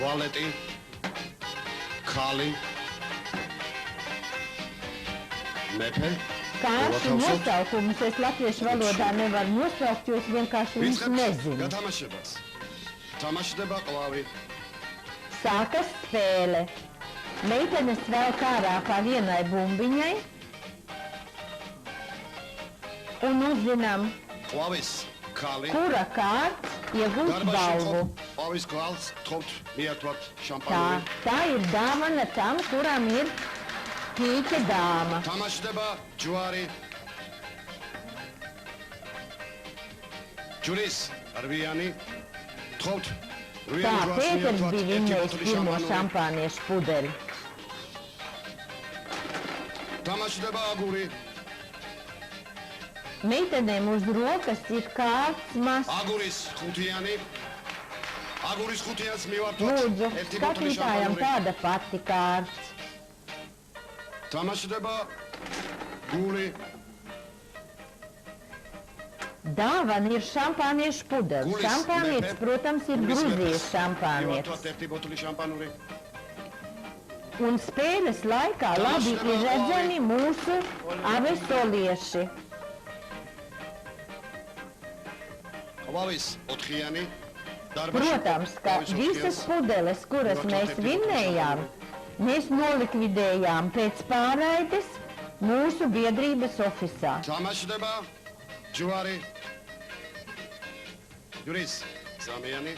Tualeti, Kali, Mepe. Kāršu nosaukumus es latviešu valodā nevaru nosaukt, jo es vienkārši viņus nezinu. Gatamašebas. Tamašdeba qlavi. Sākas spēle. Meitenes velk ārā pa vienai bumbiņai un uzzinām, Qlavis, Kali. kura kārts iegūst balvu. Qlavis qals, tqobt miatvot šampanuri. Tā ir dāvana tam, kuram ir pīķa dāma. Tamašdeba Juari. Juris, Arvijani. Tqobt. Tā Pēters bija vinnējis pirmo šampāniešu pudeli. Tamašdeba Aguri. Meitenēm uz rokas ir kārts mazs. Aguris Khutiani. Aguris Khutians mivartot. Lūdzu, skatītājam tāda pati kārts. Tamašdeba Guli. Dāvana ir šampāniešu pudeles. Šampānietis, protams, ir Gruzijas šampānietis. Mivartot erti botuli šampanuri. Un spēles laikā labi ir redzami mūsu avesolieši. Qlavis Otkhiani. Protams, ka visas pudeles, kuras mēs vinnējām, mēs nolikvidējām pēc pārraides mūsu biedrības ofisā. Tamašdeba Juari. Juris Samiani.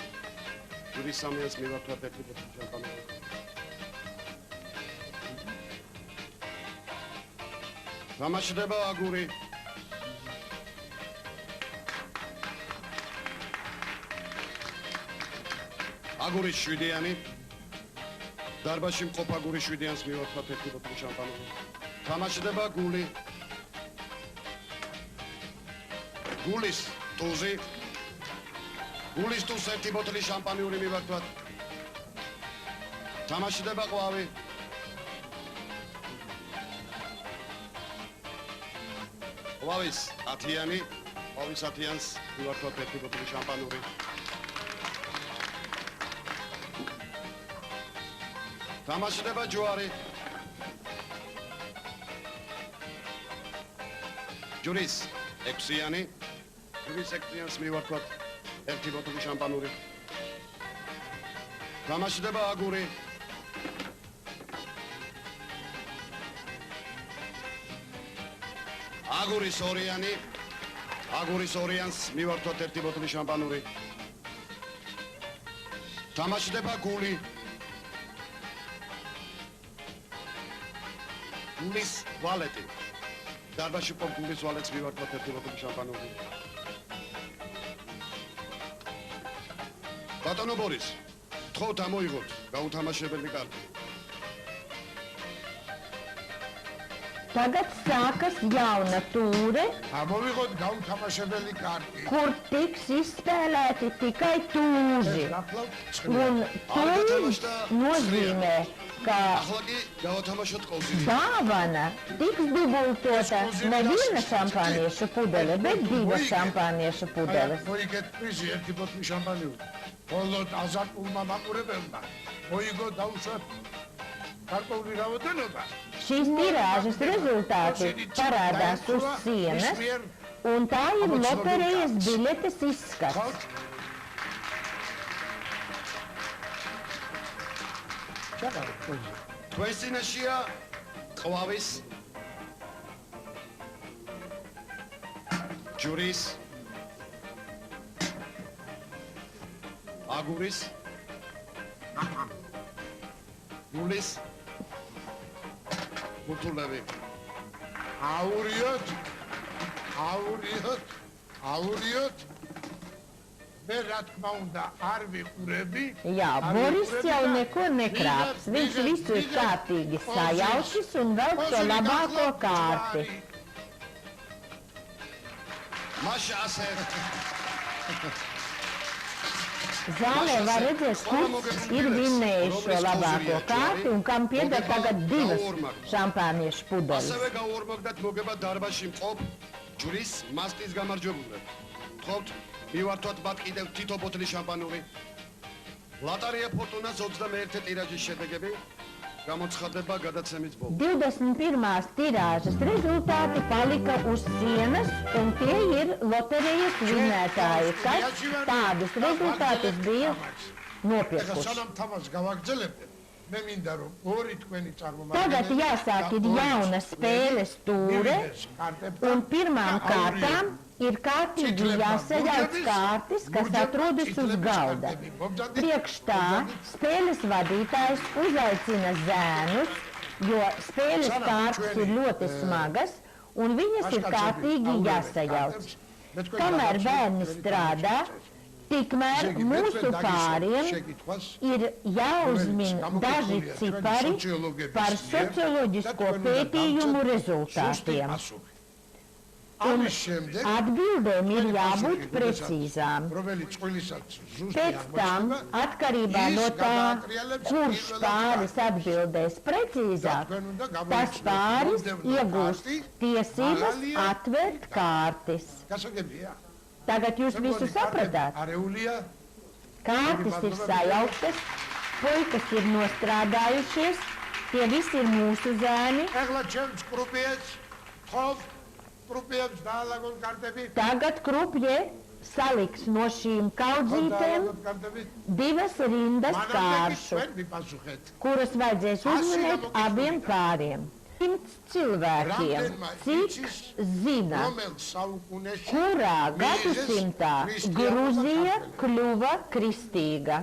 Juris Samians mivartot erti botuli šampanuri. Tamašdeba Aguri. Aguri Shvidiani. Darbashi mqob Aguri Shvidians mivartot erti botuli šampanური. Tamašdeba Guli. Gulis Tuzi. Gulis Tuz erti botuli šampanური mivartot. Tamašdeba Qlavi. Qlavis Atiani. Qlavis Atians mivartot erti botuli šampanური. Tamašdeba Juari. Juris Eksiani. Juris Eksians mivartot erti botuli šampanური. Tamašdeba Aguri. Aguris Oriani. Aguris Orians mivartot erti botuli šampanური. Tamašdeba Guli. Gulis Valeti. Darbashi mqob Gulis Valets mivartot erti botuli šampanური. Batono Boris. Tqovt amoiغოთ გაუთამაშებელი კარტი. Tagad sākas jauna tūre, Amovიღოთ გაუთამაშებელი კარტი. kur tiks izspēlēti tikai tūži. Un tūžs nozīmē, ka ახლა კი გავათამაშოთ კოვზირი. dāvana tiks dubultota ne viena šampāniešu pudele, bet divas šampāniešu pudeles. მოიგეთ პრიზი ერთი ბოთლი შამპანიური. ბოლოდ აზარტულმა მაყურებელმა მოიგო დაუშვათ გარკვეული რაოდენობა. Šīs tirāžas rezultāti parādās uz sienas, un tā ir loterijas biļetes izskats. Თქვენს წინაშია Qlavis Juris Aguris Gulis Butulები. აურიოთ მე რა თქმა უნდა არ ვიყურები. Jā, Boris jau neko nekrāps. Viņš visu ir kārtīgi sajaušis un velk to labāko kārti. Maša asē. Zālē var redzēt, kurš ir vinnējis šo labāko kārti un kam pieder tagad divas šampāniešu pudeles. ასევე გაუორმაგდათ მოგება დარბაზში მყოფ ჯვრის მასტის გამარჯვებულად. თხოვთ მივართოთ მათ კიდევ თითო ბოთლი შამპანური. ლატარია ფორტუნას 21 ტირაჟის შედეგები გამოცხადება გადაცემის ბოლოს. 21. tirāžas rezultāti palika uz sienas, un tie ir loterijas vinētāji, kas tādus rezultātus bija ეხლა nopirkuši. სანამ თამაშს გავაგრძელებდეთ, მე მინდა რომ ორი თქვენი Tagad წარმომადგენელი jāsāk ir jauna spēles tūre, un pirmām kārtām ir kārtīgi jāsajauc kārtis, kas atrodas uz galda. Priekš tā spēles vadītājs uzaicina zēnus, jo spēles kārtas ir ļoti smagas, un viņas ir kārtīgi jāsajauc. Kamēr bērni strādā, tikmēr mūsu pāriem ir jāuzmin daži cipari par socioloģisko pētījumu rezultātiem. Un atbildēm ir jābūt precīzām. Pēc tam, atkarībā no tā, kurš pāris atbildēs precīzāk, tas pāris iegūst tiesības atvērt kārtis. Tagad jūs visu sapratāt. Kārtis ir sajauktas, puikas ir nostrādājušies, tie visi ir mūsu zēni. Tagad krupjē saliks no šīm kaudzītēm divas rindas kāršu, kuras vajadzēs uzminēt abiem pāriem. 100 cilvēkiem, cik zina, kurā gadsimtā Gruzija kļuva kristīga.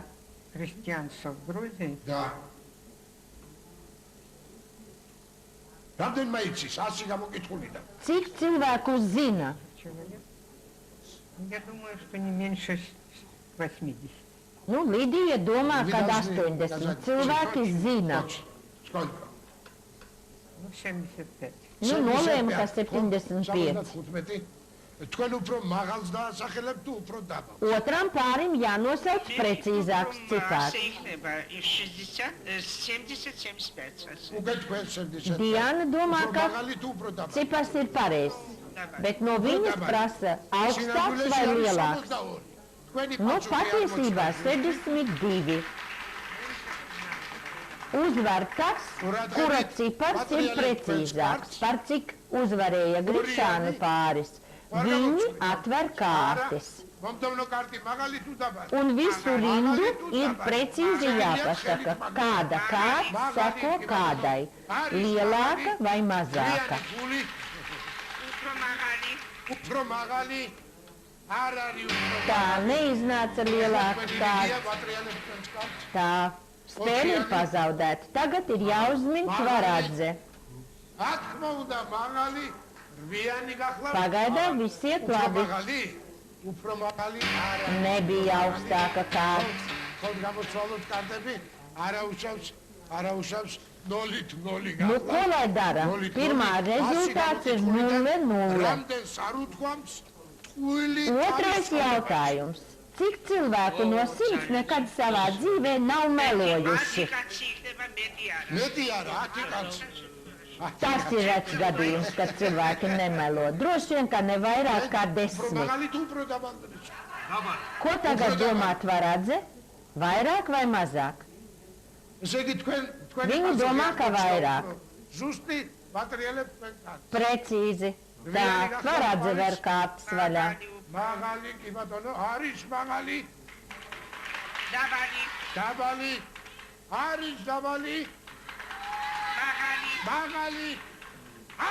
Христианство в Грузии? Да. რამდენმა იცის 100 გამოკითხულიდან? Cik cilvēku zina? Человек? Я думаю, что не меньше 80. Nu, Lidija domā, ka 80 cilvēki zina. Сколько? Ну, 75. Nu, nolēma, ka 75. თქვენ უფრო მაღალს დაასახელებთ თუ უფრო დაბალს? Otram pārim jānosauc precīzāks cipars. Შეიძლება 60, 70-75. უკვე თქვენ 70. Diana domā, უფრო ka მაღალი თუ უფრო დაბალი? cipars ir pareizs, bet no viņas prasa augstāks vai lielāks. Nu, patiesībā 62. Uzvar tas, kura cipars ir precīzāks, par cik uzvarēja Grišānu pāris. Viņi atver kārtis. Un visu rindu ir precīzi jāpasaka, kāda kārta seko kādai, lielāka vai mazāka. Tā neiznāca lielāka kārta. Tā spēle ir pazaudēta. Tagad ir jāuzmin Kvaradze. Pagaidām viss iet labi. Nebija augstāka kārta. Nu, ko lai dara? Pirmā rezultāts ir 0-0. Otrais jautājums. Cik cilvēku no 100 nekad savā dzīvē nav melojuši? Tas ir rets gadījums, kad cilvēki nemelo. Droši vien, ka ne vairāk kā 10. Ko tagad domāt Varadze? Vairāk vai mazāk? Viņi domā, ka vairāk. Precīzi. Tā, Varadze ver kārtas vaļā. მაღალი კი ბატონო არის მაღალი დაბალი არის დაბალი მაღალი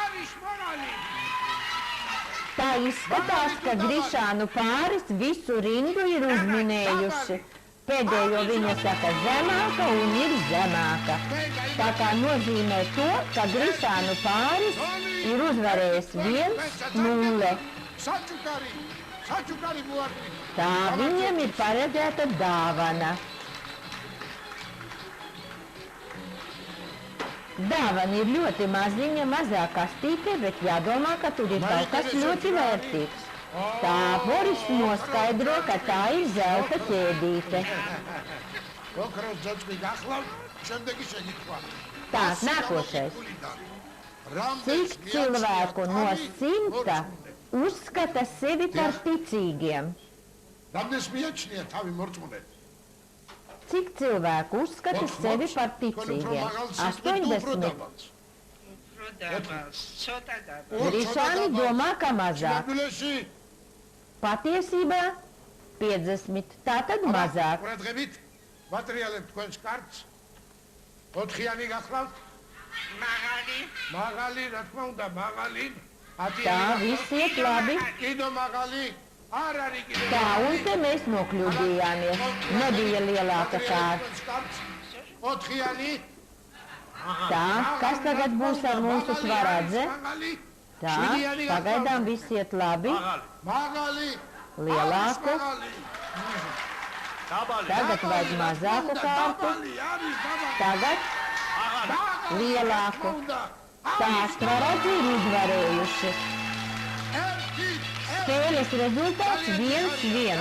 არის მაღალი Tā izskatās, ka Grišānu pāris visu rindu ir uzminējuši. Pēdējo viņa saka zemāka un ir zemāka. Tā kā nozīmē to, ka Grišānu pāris ir uzvarējis 1-0. Tā viņiem ir paredzēta dāvana. Dāvana ir ļoti maziņa, mazā kastīte, bet jādomā, ka tur ir kaut kas ļoti vērtīgs. Tā Boris noskaidro, ka tā ir zelta ķēdīte. Tā, nākošais. Cik cilvēku no 100 uzskata sevi par ticīgiem? Cik cilvēku uzskata sevi par ticīgiem? 80. Prodavals. Ცოტა დაბა. Grišāni domā, ka mazāk. ჩინაბილეში Patiesībā 50, tātad mazāk. ყურადღებით ვატრიალებ თქვენს კარტს 4-იანი გახლავთ მაღალი. მაღალი რა თქმა უნდა მაღალი 10-იანი Tā, გახლავთ. viss iet labi. კიდო მაღალი არ არის კიდე Tā, un te mēs nokļūdījāmies. Nebija lielāka kārta. 4-იანი Tā, kas tagad būs ar mūsu svaradze? მაღალი Tā, pagaidām viss iet labi. მაღალი Lielāku. Tagad vajag mazāku kārtu. დაბალი არის დაბალი Tagad lielāku. Tā, svaradze ir uzvarējuši. Spēles rezultāts 1-1.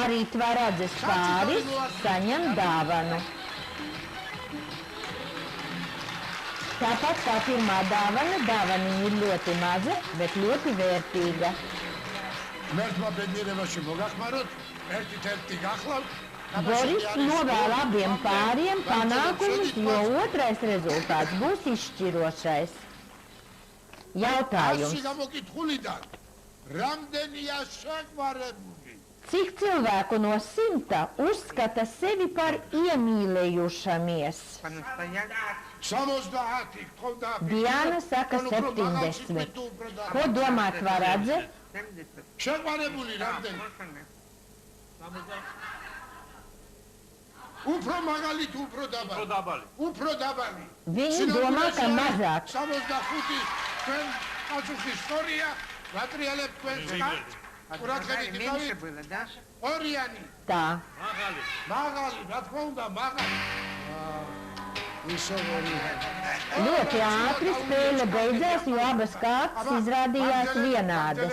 Arī tvaradzes pāris saņem dāvanu. Tāpat kā pirmā dāvana, dāvaniņa ir ļoti maza, bet ļoti vērtīga. მერთმა ბედნიერებაში მოგახმაროთ ერთი გახლავთ Boris novēl abiem pāriem panākumus, jo otrais rezultāts būs izšķirošais. Jautājums. გამოკითხულიდან რამდენია შეგვარებული Cik cilvēku no 100 uzskata sevi par iemīlējušamies? По-настоящему. 70 გთხოვდა Diana saka 70. Ko domā tvaradze? 70. შეგვარებული რამდენი უფრო მაგალი თუ უფრო დაბალი უფრო დაბალი Viņi domā, ka mazāk. 75 თქვენ პასუხი სწორია ვატრიალებ თქვენს კარტს ყურადღებით Меньше იყავით было, да? ორიანი Tā, მაღალი რა თქმა უნდა მაღალი ისე ļoti ātri spēle beidzās, jo abas kārtas izrādījās vienādas.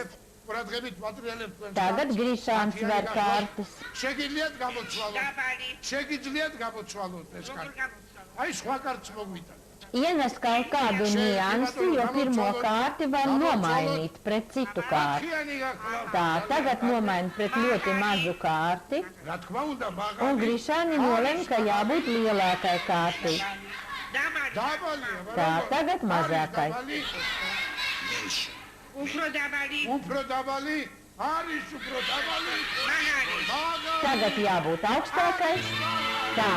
ყურადღებით ვატრიალებ თქვენს Tagad Grišāns ver kārtas. შეგიძლიათ გამოცვალოთ დაბალი. შეგიძლიათ გამოცვალოთ ეს როგორ კარტი გამოცხადოთ? აი სხვა კარტს მოგვიტანთ Ienes kaut kādu niansi, jo pirmo kārti var nomainīt pret citu kārti. ხიანი გახლავთ Tā, tagad nomaina pret ļoti mazu kārti, რა თქმა უნდა un მაღალი Grišāni nolem, ka jābūt lielākai kārtai. დაბალი. დაბალია Tā, tagad mazākai. უფრო დაბალი. უფრო დაბალი არის უფრო დაბალი მაღალი. მაღალი Tagad jābūt augstākai. Tā,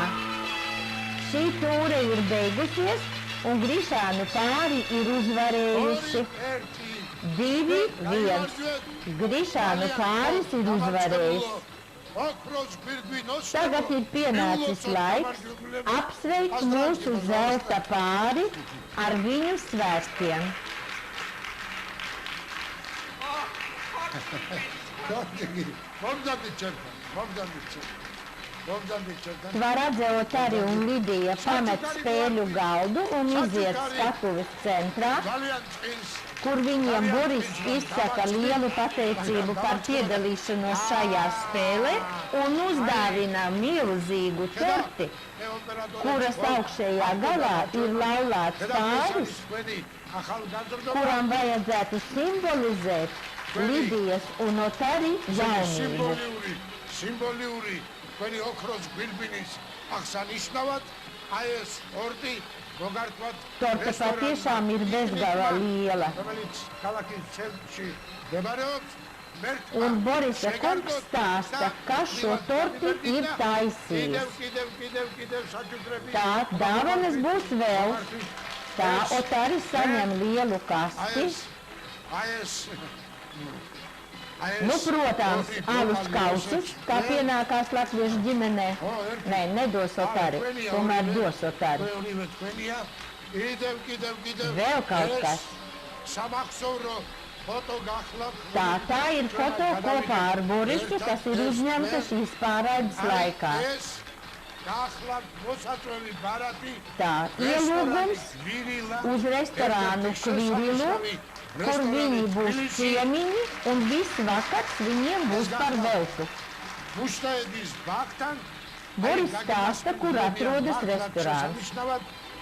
šī tūre ir beigusies, un Grišānu pāri ir uzvarējuši 2-1. Grišānu pāris ir uzvarējis. ოქროს გვირგვინოს Tagad ir pienācis laiks apsveikt mūsu zelta pāri ar viņu svētkiem. მომდამდით ჩემთან Tvaradze Otari un Lidija pamet spēļu galdu un iziet skatuves centrā, ძალიან წინს kur viņiem Boris izsaka lielu pateicību par piedalīšanos šajā spēlē un uzdāvina milzīgu torti, kuras augšējā galā ir laulāts pāris, kuram vajadzētu simbolizēt Lidijas un Otari jaunību. სიმბოლიური თქვენი ოქროს გვირგვინის აღსანიშნავად აი ეს ორდი მოგართვათ Torte patiešām ir bezgala liela. რომელიც ქალაქის ცენტრში მდებარეობს Un Borisa kungs stāsta, ka šo torti ir taisījis. კიდევ საჩუქრები Tā, dāvanas būs vēl. Tā, Otaris saņem lielu kasti. აი ეს Nu, protams, alus kausus, kā pienākās latviešu ģimenē. Nē, nedos Otari, tomēr dos Otari. Vēl kaut kas. სამახსოვრო ფოტო გახლავთ Tā ir foto kopā ar Borisu, kas ir uzņemta šīs pārraides laikā. ეს გახლავთ მოსაწვევი ბარათი Tā, ielūgums uz restorānu Kvirilu, kur viņi būs ciemiņi un viss vakars viņiem būs par veltu. მუშტაედის ბაღთან Boris stāsta, kur atrodas restorāns.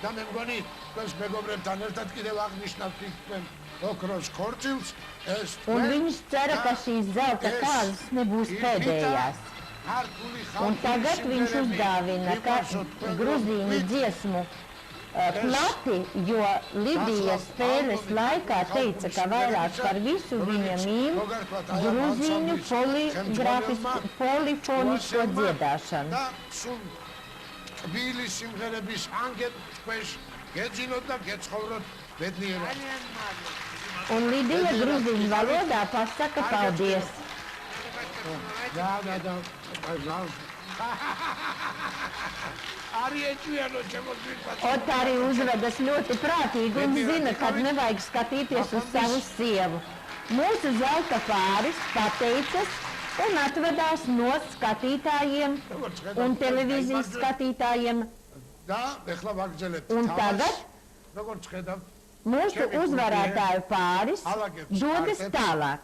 და მე მგონი თქვენს მეგობრებთან ერთად კიდევ აღნიშნავთ თქვენ ოქროს ქორწილს ეს Un viņš cera, ka šīs zelta kārtas nebūs pēdējās. ქართული Un ხალხური tagad viņš სიმღერები uzdāvina მიყვარსოთ თქვენ, gruzīņu რომ dziesmu plati, jo Lidija spēles laikā teica, ka vairāk par visu viņa mīl gruzīņu polifonisko dziedāšanu. და სულ კბილი სიმღერების ანგებ თქვენს გეძინოთ და გეცხოვროთ ბედნიერად. Un Lidija gruzīņu valodā pasaka paldies. და Arī eķujano čemos vispār. Ot arī uzvedas ļoti prātīgi un zina, kad nevajag skatīties uz savu sievu. Mūsu zelta pāris pateicas un atvedās no skatītājiem un televīzijas skatītājiem. და ეხლა ვაგრძელებთ Un თამაშს. tagad როგორც ხედავთ, mūsu uzvarētāju pāris dodas tālāk.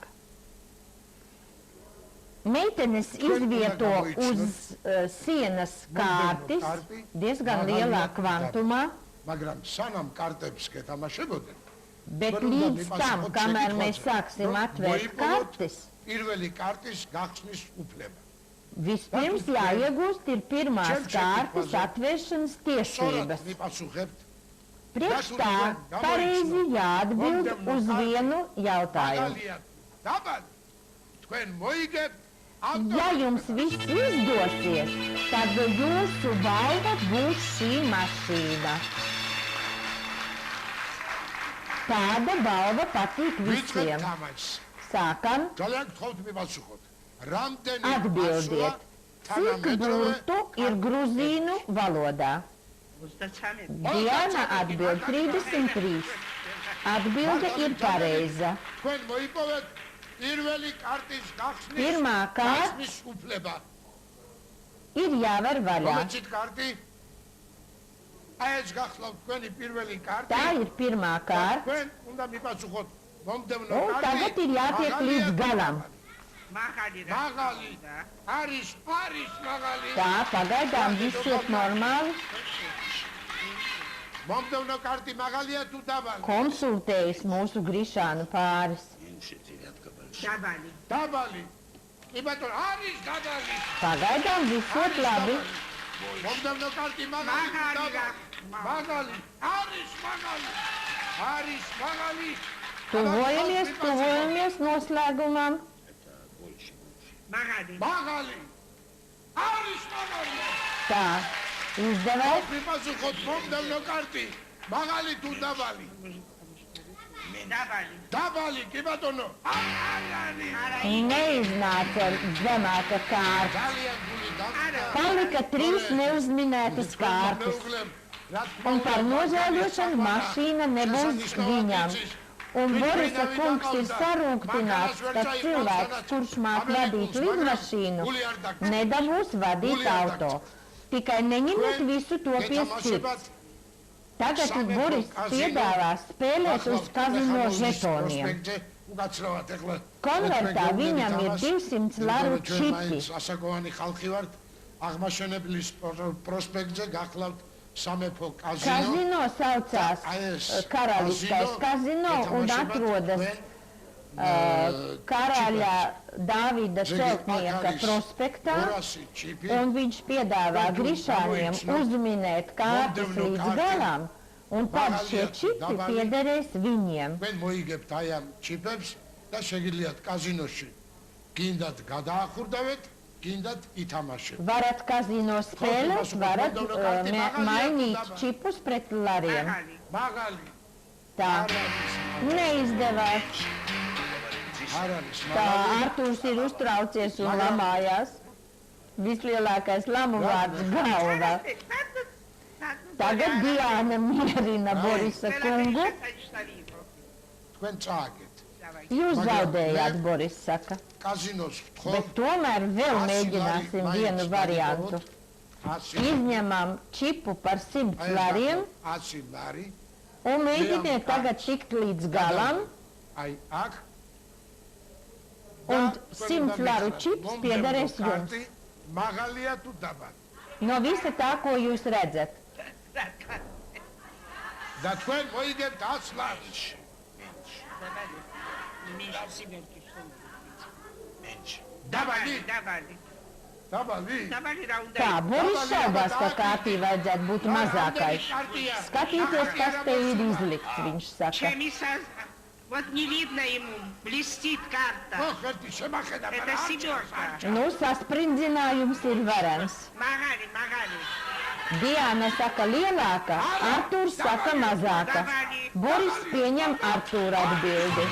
Meitenes izvieto uz sienas kārtis diezgan lielā kvantumā, მაგრამ სანამ კარტებს გეთამაშებოდნენ, bet līdz tam, kamēr mēs sāksim atvērt kartes, პირველი კარტის გახსნის უფლება. vispirms jāiegūst ir pirmās kārtas atvēršanas tiesības. სწორად მიპასუხებთ. Priekš tā pareizi jāatbild uz vienu jautājumu. მაგალითად, დაბალი, თქვენ მოიგებთ Ja jums viss izdosies, tad jūsu balva būs šī mašīna. Tāda balva patīk visiem. Sākam, ძალიან გთხოვთ მიპასუხოთ. რამდენი atbildiet, cik burtu ir gruzīnu valodā? 33. Diana atbild 33. Atbilde ir pareiza. თქვენ მოიპოვეთ პირველი კარტის Pirmā kārta გახსნის უფლება. ir jāver vaļā. რომეცით კარტი? აი ეს გახლავთ თქვენი პირველი კარტი. Tā ir pirmā kārta. თქვენ უნდა მიპასუხოთ მომდევნო Un კარტი. tagad ir jātiek līdz galam. მაღალი რა. მაღალი არის მაღალი. Tā, pagaidām viss iet normāli. მომდევნო კარტი მაღალია თუ დაბალი? Konsultējas mūsu Grišānu pāris. დაბალი. დაბალი. კი ბატონო, არის დაბალი. Pagaidām viss iet labi. მომდევნო კარტი მაღალი რა. მაღალი. არის მაღალი. Tuvojamies noslēgumam. მაღალი. მაღალი. არის მაღალი. Tā, izdevās. მიპასუხოთ მომდევნო კარტი. მაღალი თუ დაბალი? დაბალი. დაბალი, კი ბატონო. არის. Neiznāca zemāka kārta. ძალიან გული დამწა. Palika 3 neuzminētas kārtas. Un par nožēlošanu mašīna nebūs viņam. Un Borisa kungs ir sarūktināts, ka cilvēks, kurš māk vadīt lidmašīnu, nedabūs vadīt auto. Tikai neņemiet visu to pie sirds. Tagad Boris piedāvā spēlēt uz kazino žetoniem. Konvertā viņam ir 200 laru čipi. ასაკოვანი ხალხი ვართ. აღმაშენებლის პროსპექტზე გახლავთ სამეფო კაზინო. Kazino saucās Karaliskais kazino un atrodas Karaļa Dāvida celtnieka prospektā, un viņš piedāvā Grišāniem uzminēt kārtas līdz galam, un tad šie čipi piederēs viņiem. თქვენ მოიგებთ აი ამ ჩიპებს და შეგიძლიათ კაზინოში გინდათ გადაახურდავეთ, გინდათ ითამაშეთ. Varat kazino spēlēt, varat mainīt čipus pret lariem. მაღალი. Tā, neizdevās. არ არის Tā Artūrs ir uztraucies un lamājās. Vislielākais lamu vārds galva. Tagad Diana mierina Borisa kungu. თქვენ წააგეთ. Jūs zaudējāt, Boris saka. კაზინოს Bet ვთხოვთ. tomēr vēl mēģināsim vienu variantu. Izņemam čipu par 100 lariem 100 ლარი. un mēģiniet tagad tikt līdz galam. აი აქ. Un 100 laru čips piederēs jums. მაღალია თუ დაბალი? No visa tā, ko jūs redzat. და თქვენ მოიგებთ 100 ლარი. მინში სიმერკი დაბალი. დაბალი. Dabali. Dabali რა უნდა Tā, Boris šaubās, ka kārtī vajadzētu būt mazākai. Skatīties, kas te ir izlikts, viņš saka. Чемисас, вот не видно ему, блестит карта. ოხ, ერთი შემახედა, Это семерка. Nu, sasprindzinājumus ir varens. Магали, магали. Diana saka lielāka, Artūrs saka mazāka. Boris pieņem Artūra atbildi.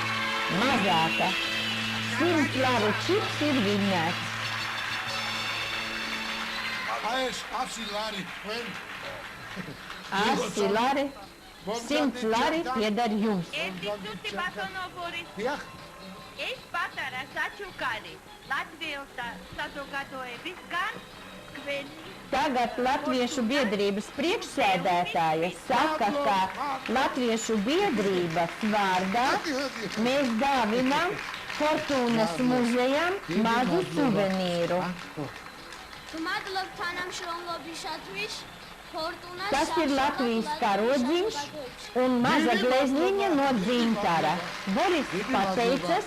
Mazāka. 100 laru čips ir vinnēts. აი ეს 100 ლარი თქვენ 100 lari, 100 lari pieder jums. Eti Batonoporis, დიახ es patara sačukari Latvijas sadogadoebisgan kveni. Tagad Latviešu biedrības priekšsēdētāja saka, ka Latviešu biedrības vārdā mēs dāvinām Fortūnas muzejam mazu suvenīru. Madlab tanamšromlobishatvis Fortūnas Tas ir Latvijas karodziņš un maza glezniņa no dzintara. Boris pateicas